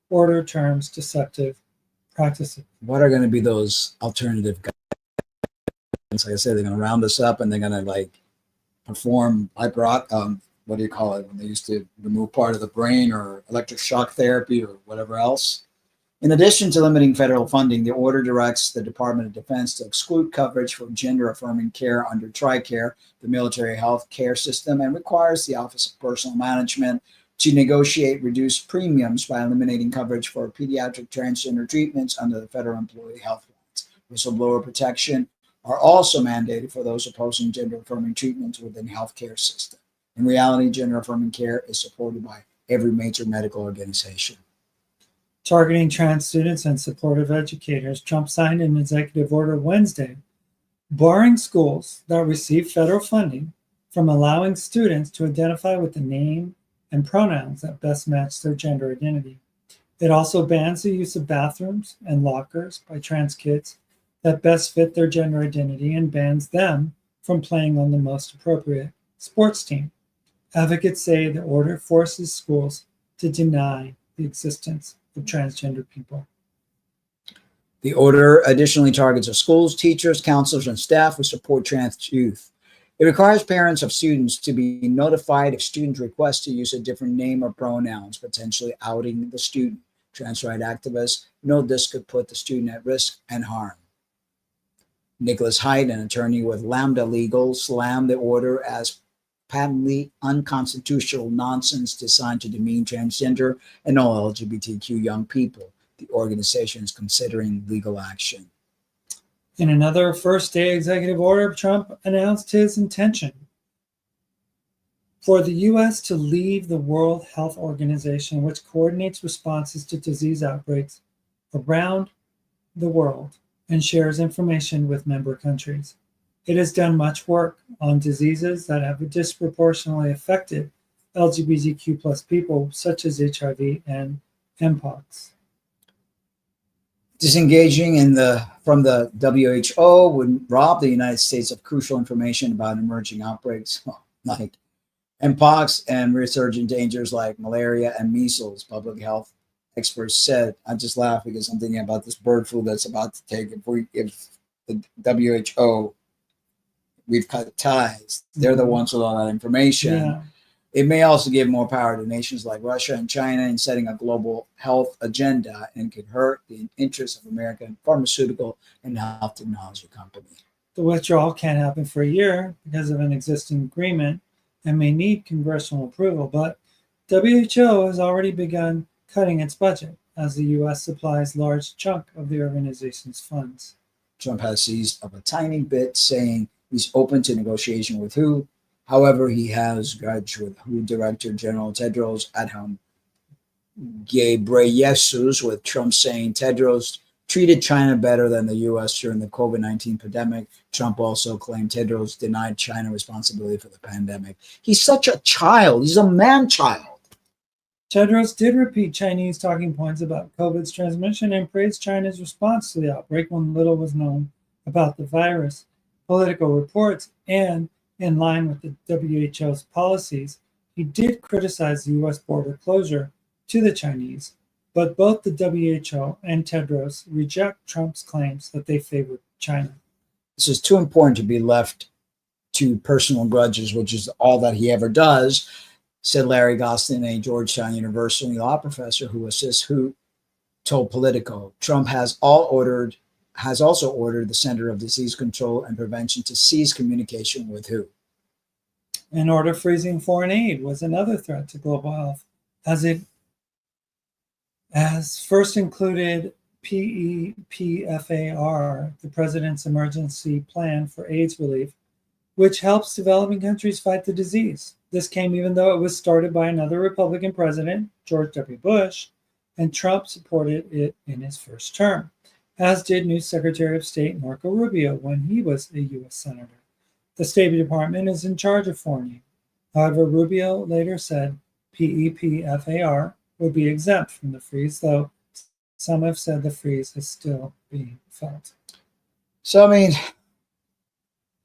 order terms deceptive practices. What are going to be those alternative guidelines? Like I said, they're going to round us up and they're going to like perform what do you call it when they used to remove part of the brain, or electric shock therapy or whatever else. In addition to limiting federal funding, the order directs the Department of Defense to exclude coverage for gender-affirming care under TRICARE, the military health care system, and requires the Office of Personnel Management to negotiate reduced premiums by eliminating coverage for pediatric transgender treatments under the Federal Employee Health Plans. Whistleblower protection are also mandated for those opposing gender-affirming treatments within the healthcare system. In reality, gender-affirming care is supported by every major medical organization. Targeting trans students and supportive educators, Trump signed an executive order Wednesday barring schools that receive federal funding from allowing students to identify with the name and pronouns that best match their gender identity. It also bans the use of bathrooms and lockers by trans kids that best fit their gender identity and bans them from playing on the most appropriate sports team. Advocates say the order forces schools to deny the existence of transgender people. The order additionally targets schools, teachers, counselors, and staff who support trans youth. It requires parents of students to be notified if students request to use a different name or pronouns, potentially outing the student. Trans rights activists know this could put the student at risk and harm. Nicholas Hyde, an attorney with Lambda Legal, slammed the order as patently unconstitutional nonsense designed to demean transgender and all LGBTQ young people. The organization is considering legal action. In another first-day executive order, Trump announced his intention for the U.S. to leave the World Health Organization, which coordinates responses to disease outbreaks around the world and shares information with member countries. It has done much work on diseases that have disproportionately affected LGBTQ plus people, such as HIV and Mpox. Disengaging from the WHO would rob the United States of crucial information about emerging outbreaks like Mpox and resurgent dangers like malaria and measles, public health experts said. I just laugh because I'm thinking about this bird flu that's about to take. If the WHO, we've cut ties, they're the ones with all that information. Yeah. It may also give more power to nations like Russia and China in setting a global health agenda, and could hurt the interests of American pharmaceutical and health technology companies. The withdrawal can't happen for a year because of an existing agreement and may need congressional approval, but WHO has already begun cutting its budget as the U.S. supplies a large chunk of the organization's funds. Trump has seized of a tiny bit, saying he's open to negotiation with WHO. However, he has grudge with WHO Director General Tedros Adhanom Ghebreyesus, with Trump saying Tedros treated China better than the U.S. during the COVID-19 pandemic. Trump also claimed Tedros denied China responsibility for the pandemic. He's such a child. He's a man-child. Tedros did repeat Chinese talking points about COVID's transmission and praised China's response to the outbreak when little was known about the virus. Political reports and in line with the WHO's policies, he did criticize the U.S. border closure to the Chinese, but both the WHO and Tedros reject Trump's claims that they favored China. This is too important to be left to personal grudges, which is all that he ever does, said Larry Gostin, a Georgetown University law professor who assists who told Politico. Trump has also ordered the Center of Disease Control and Prevention to cease communication with who? An order freezing foreign aid was another threat to global health, as it has first included PEPFAR, the President's Emergency Plan for AIDS Relief, which helps developing countries fight the disease. This came even though it was started by another Republican president, George W. Bush, and Trump supported it in his first term, as did new Secretary of State Marco Rubio when he was a U.S. Senator. The State Department is in charge of foreign aid. However, Rubio later said PEPFAR would be exempt from the freeze, though some have said the freeze is still being felt. So, I mean,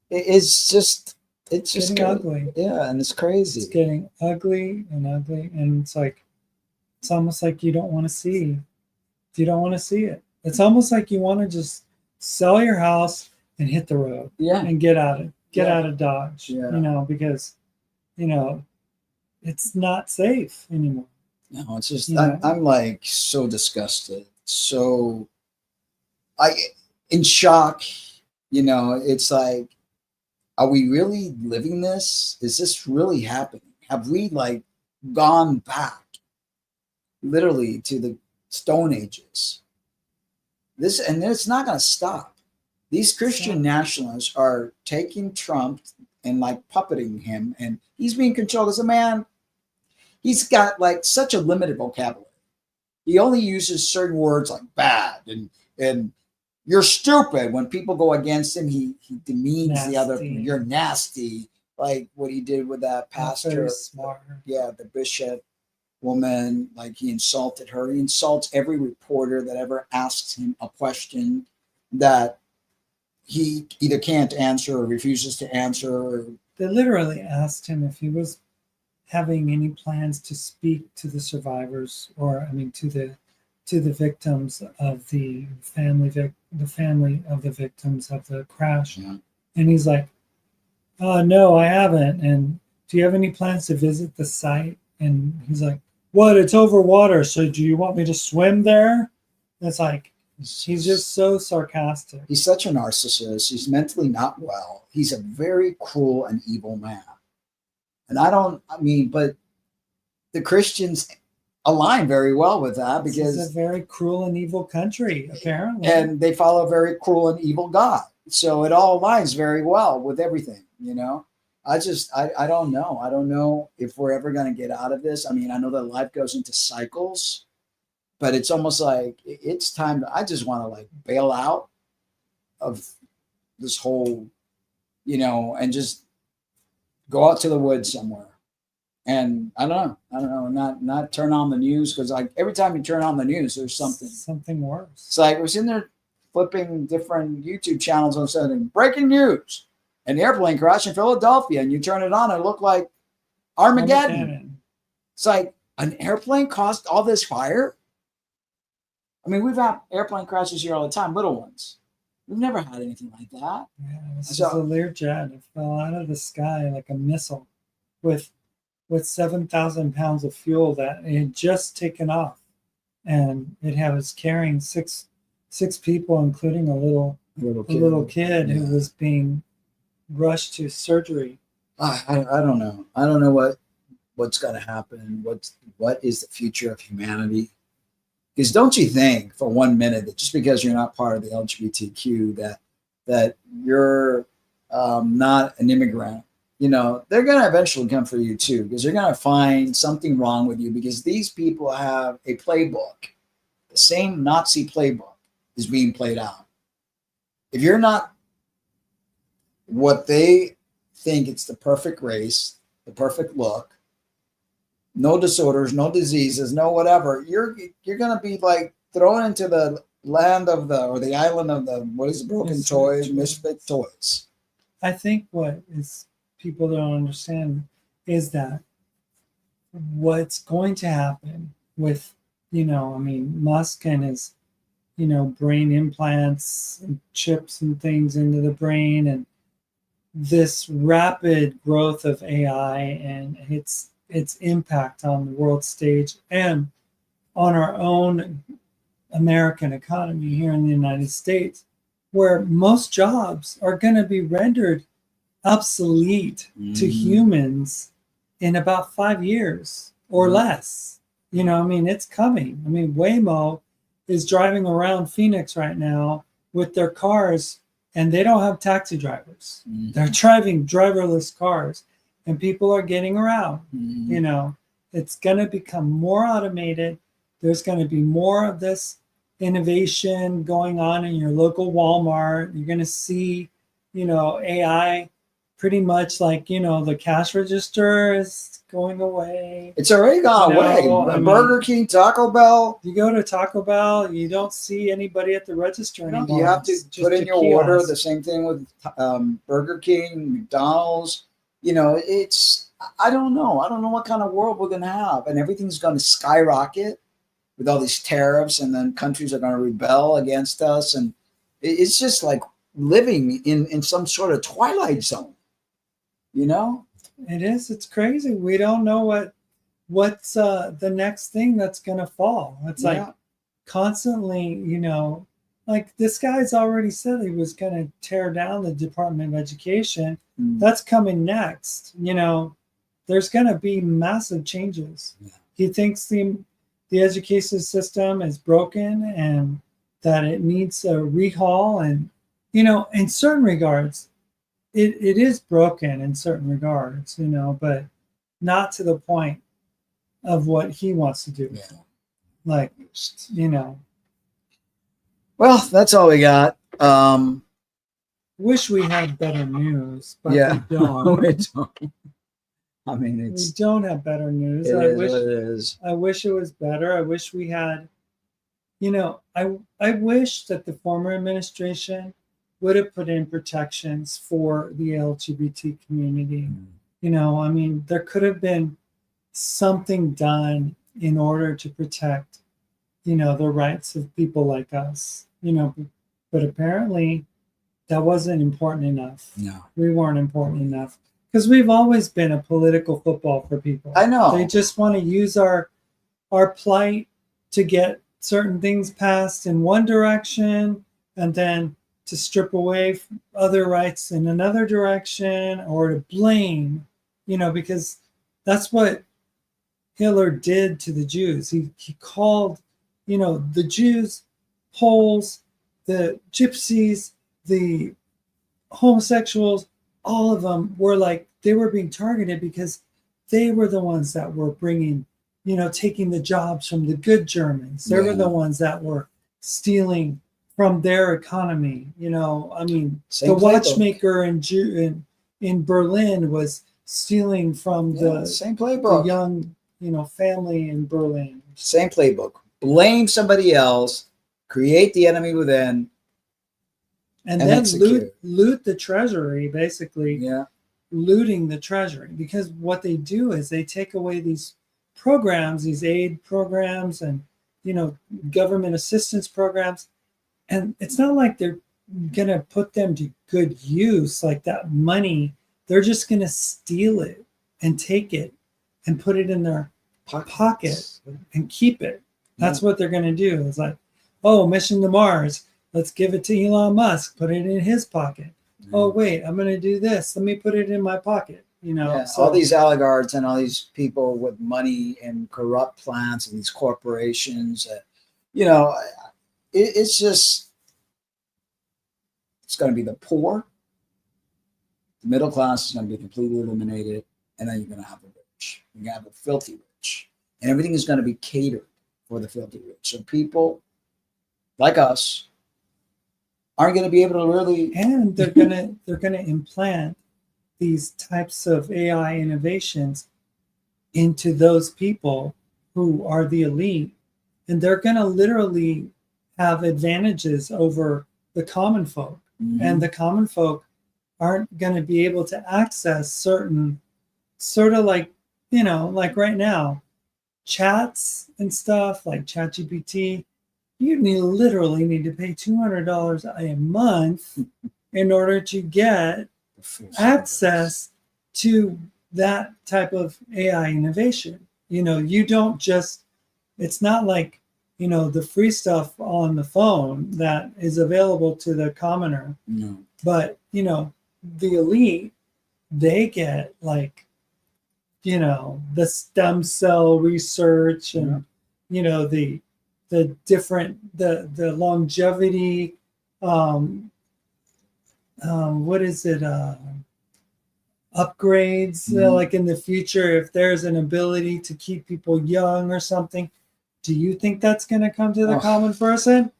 it's just getting ugly. Yeah, and it's crazy. It's getting ugly, and it's almost like you don't want to see. You don't want to see it. It's almost like you want to just sell your house and hit the road. Yeah. And get out of Dodge. Yeah. Because it's not safe anymore. No, it's just I'm like so disgusted. So in shock, it's like, are we really living this? Is this really happening? Have we gone back literally to the Stone Ages? And it's not going to stop. These Christian nationalists are taking Trump and puppeting him, and he's being controlled as a man. He's got such a limited vocabulary. He only uses certain words like bad and you're stupid. When people go against him, he demeans the other. You're nasty, like what he did with that pastor. The bishop woman, he insulted her. He insults every reporter that ever asks him a question that he either can't answer or refuses to answer. They literally asked him if he was having any plans to speak to the survivors, to the victims of the family of the victims of the crash. Yeah. And he's like, no, I haven't. And do you have any plans to visit the site? And he's like, what? It's over water. So do you want me to swim there? It's like, he's just so sarcastic. He's such a narcissist. He's mentally not well. He's a very cruel and evil man. And but the Christians align very well with that because it's a very cruel and evil country, apparently. And they follow a very cruel and evil God. So it all aligns very well with everything, I don't know. I don't know if we're ever going to get out of this. I know that life goes into cycles, but it's almost like it's time I just want to bail out of this whole, and just go out to the woods somewhere. And I don't know, not turn on the news, because every time you turn on the news, there's something worse. It's like we're sitting there flipping different YouTube channels and saying breaking news, an airplane crash in Philadelphia, and you turn it on, and it looked like Armageddon. It's like an airplane caused all this fire. We've had airplane crashes here all the time, little ones. We've never had anything like that. Yeah, this is a Learjet. It fell out of the sky like a missile with 7,000 pounds of fuel that it had just taken off, and it was carrying six people, including a little kid who was being rushed to surgery. I don't know. I don't know what's going to happen. What is the future of humanity? Because don't you think for 1 minute that just because you're not part of the LGBTQ that you're not an immigrant? They're going to eventually come for you too, because they're going to find something wrong with you, because these people have a playbook. The same Nazi playbook is being played out. If you're not what they think, it's the perfect race, the perfect look, no disorders, no diseases, no whatever, you're going to be thrown into the land of the island of the, what is it, broken toys, misfit toys. I think what is people don't understand is that what's going to happen with, Musk and brain implants and chips and things into the brain, and this rapid growth of AI and its impact on the world stage and on our own American economy here in the United States, where most jobs are going to be rendered obsolete to humans in about 5 years or less. It's coming. Waymo is driving around Phoenix right now with their cars, and they don't have taxi drivers. They're driving driverless cars, and people are getting around. It's going to become more automated. There's going to be more of this innovation going on in your local Walmart. You're going to see, AI pretty much like, the cash register is going away. It's already gone away. Burger King, Taco Bell. You go to Taco Bell, you don't see anybody at the register anymore. You have to put in your order. The same thing with Burger King, McDonald's. I don't know. I don't know what kind of world we're going to have. And everything's going to skyrocket with all these tariffs, and then countries are going to rebel against us. And it's just like living in some sort of twilight zone. It is. It's crazy. We don't know what's the next thing that's going to fall. It's like constantly, like this guy's already said he was going to tear down the Department of Education. That's coming next. There's going to be massive changes. He thinks the education system is broken and that it needs a rehaul. And, in certain regards, it is broken in certain regards, but not to the point of what he wants to do. Like, Well, that's all we got. Wish we had better news, but we don't. we don't. We don't have better news. I wish it was better. I wish we had, I wish that the former administration would have put in protections for the LGBT community. There could have been something done in order to protect, the rights of people like us, but apparently that wasn't important enough. No. We weren't important enough because we've always been a political football for people. I know. They just want to use our plight to get certain things passed in one direction and then to strip away other rights in another direction, or to blame, because that's what Hitler did to the Jews. He called, the Jews, Poles, the Gypsies, the homosexuals, all of them were like, they were being targeted because they were the ones that were bringing, taking the jobs from the good Germans. They were the ones that were stealing from their economy. Same the watchmaker in Berlin was stealing from the same playbook. The young, family in Berlin. Same playbook. Blame somebody else, create the enemy within, and then loot the treasury, basically. Yeah. Looting the treasury, because what they do is they take away these programs, these aid programs and, government assistance programs. And it's not like they're going to put them to good use, like that money. They're just going to steal it and take it and put it in their pocket and keep it. That's what they're going to do. It's like, oh, mission to Mars. Let's give it to Elon Musk. Put it in his pocket. Oh, wait, I'm going to do this. Let me put it in my pocket. So, all these oligarchs and all these people with money and corrupt plans and these corporations, it's just, it's going to be the poor. The middle class is going to be completely eliminated. And then you're going to have the rich. You're going to have the filthy rich. And everything is going to be catered for the filthy rich. So people like us aren't going to be able to really. And they're gonna implant these types of AI innovations into those people who are the elite. And they're going to literally have advantages over the common folk. And the common folk aren't going to be able to access certain sort of like, like right now, chats and stuff like ChatGPT, literally need to pay $200 a month in order to get The full access to that type of AI innovation. You don't just, it's not like, the free stuff on the phone that is available to the commoner, No. but, the elite, they get like, the stem cell research and, the different, the longevity, what is it? Upgrades, like in the future, if there's an ability to keep people young or something. Do you think that's going to come to the common person?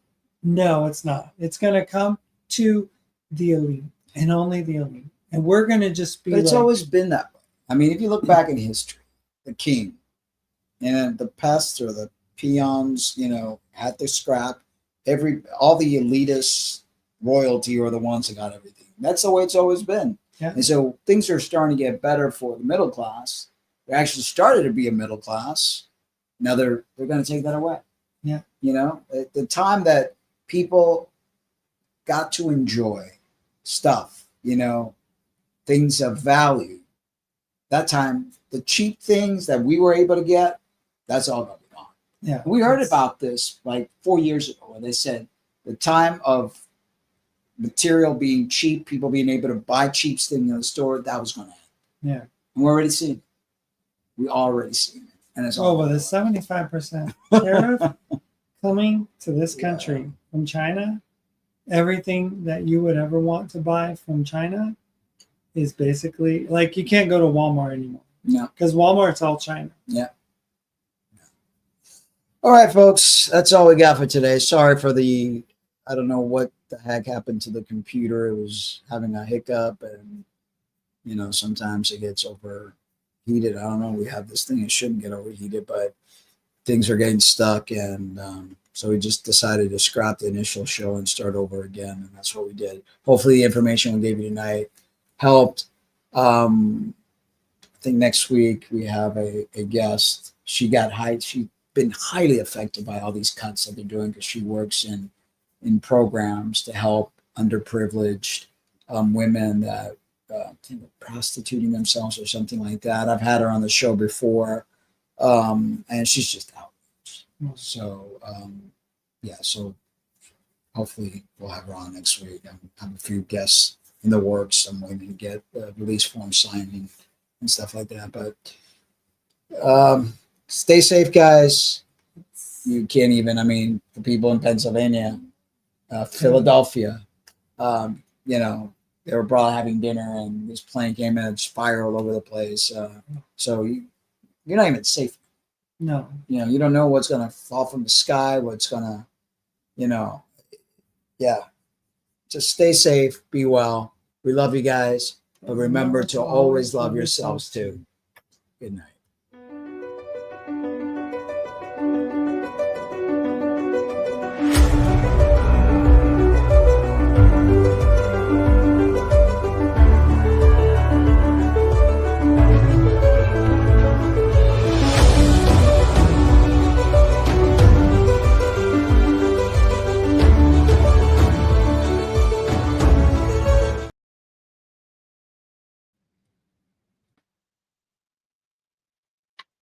No, it's not. It's going to come to the elite and only the elite. And we're going to just be But it's like, always been that way. I mean, if you look back in history, the king and the pests or the peons, had to scrap all the elitist royalty or the ones that got everything. That's the way it's always been. Yeah. And so things are starting to get better for the middle class. There actually started to be a middle class. Now they're going to take that away. Yeah. The time that people got to enjoy stuff, things of value, that time, the cheap things that we were able to get, that's all going to be gone. Yeah. We heard about this like 4 years ago where they said the time of material being cheap, people being able to buy cheap things in the store, that was going to end. Yeah. And we're already seeing it. We already seen it. And it's all with a 75% tariff coming to this country from China, everything that you would ever want to buy from China is basically like you can't go to Walmart anymore. No. Because Walmart's all China. Yeah. All right, folks. That's all we got for today. Sorry for I don't know what the heck happened to the computer. It was having a hiccup and, sometimes it gets overheated. I don't know. We have this thing. It shouldn't get overheated, but things are getting stuck. And so we just decided to scrap the initial show and start over again. And that's what we did. Hopefully the information we gave you tonight helped. I think next week we have a guest. She's been highly affected by all these cuts that they're doing because she works in programs to help underprivileged women that prostituting themselves or something like that. I've had her on the show before, and she's just outraged. So, so hopefully we'll have her on next week. I have a few guests in the works. I'm waiting to get the release form signed and stuff like that. But stay safe, guys. You can't even, the people in Pennsylvania, Philadelphia, they were probably having dinner and this plane came in and spiraled all over the place. So you're not even safe. No. You don't know what's going to fall from the sky, what's going to, just stay safe, be well. We love you guys, but remember to always love yourselves too. Good night.